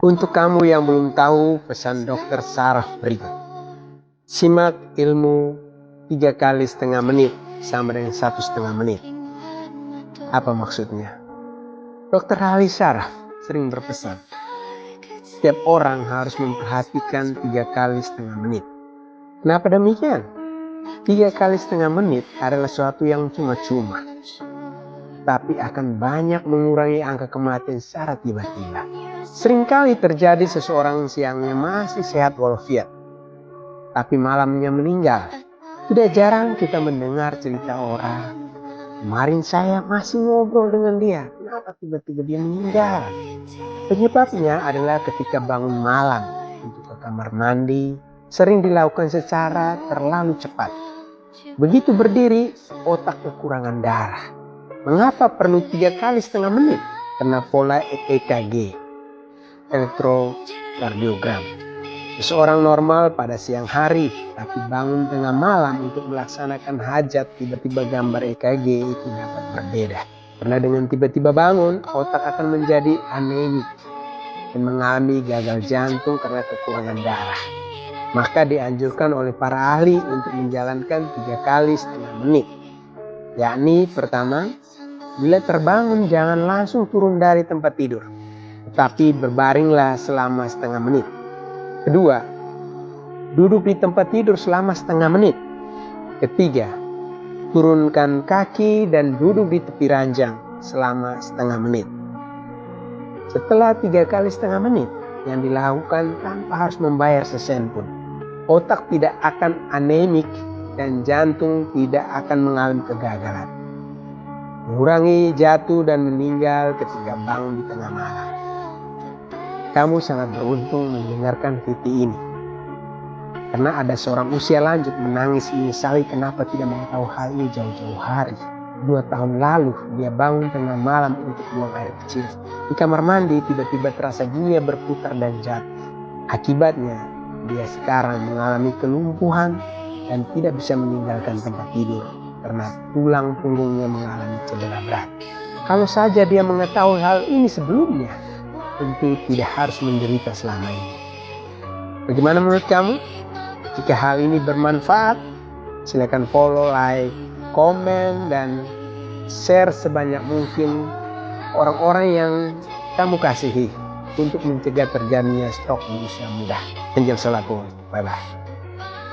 Untuk kamu yang belum tahu pesan Dokter Saraf berikut. Simak ilmu 3,5 menit sama dengan 1,5 menit. Apa maksudnya? Dokter ahli saraf sering berpesan, setiap orang harus memperhatikan 3,5 menit. Kenapa demikian? 3,5 menit adalah sesuatu yang cuma-cuma, tapi akan banyak mengurangi angka kematian secara tiba-tiba. Seringkali terjadi seseorang siangnya masih sehat walafiat, tapi malamnya meninggal. Tidak jarang kita mendengar cerita orang, kemarin saya masih ngobrol dengan dia, kenapa tiba-tiba dia meninggal? Penyebabnya adalah ketika bangun malam untuk ke kamar mandi, sering dilakukan secara terlalu cepat. Begitu berdiri, otak kekurangan darah. Mengapa perlu 3,5 menit? Karena pola EKG, elektrokardiogram. Seseorang normal pada siang hari, tapi bangun tengah malam untuk melaksanakan hajat, tiba-tiba gambar EKG itu dapat berbeda. Karena dengan tiba-tiba bangun, otak akan menjadi anemik dan mengalami gagal jantung karena kekurangan darah. Maka dianjurkan oleh para ahli untuk menjalankan 3,5 menit. Yakni pertama, bila terbangun jangan langsung turun dari tempat tidur, tetapi berbaringlah selama setengah menit. Kedua, duduk di tempat tidur selama setengah menit. Ketiga, turunkan kaki dan duduk di tepi ranjang selama setengah menit. Setelah 3,5 menit yang dilakukan tanpa harus membayar sesen pun, otak tidak akan anemik dan jantung tidak akan mengalami kegagalan. Mengurangi jatuh dan meninggal ketika bangun di tengah malam. Kamu sangat beruntung mendengarkan video ini. Karena ada seorang usia lanjut menangis menyesali kenapa tidak mengetahui hal ini jauh-jauh hari. 2 tahun lalu dia bangun tengah malam untuk buang air kecil. Di kamar mandi tiba-tiba terasa dunia berputar dan jatuh. Akibatnya dia sekarang mengalami kelumpuhan dan tidak bisa meninggalkan tempat tidur karena tulang punggungnya mengalami cedera berat. Kalau saja dia mengetahui hal ini sebelumnya, tentu tidak harus menderita selama ini. Bagaimana menurut kamu? Jika hal ini bermanfaat, silakan follow, like, komen, dan share sebanyak mungkin orang-orang yang kamu kasihi untuk mencegah terjadinya stroke di usia muda. Anjal Salaku, bye-bye.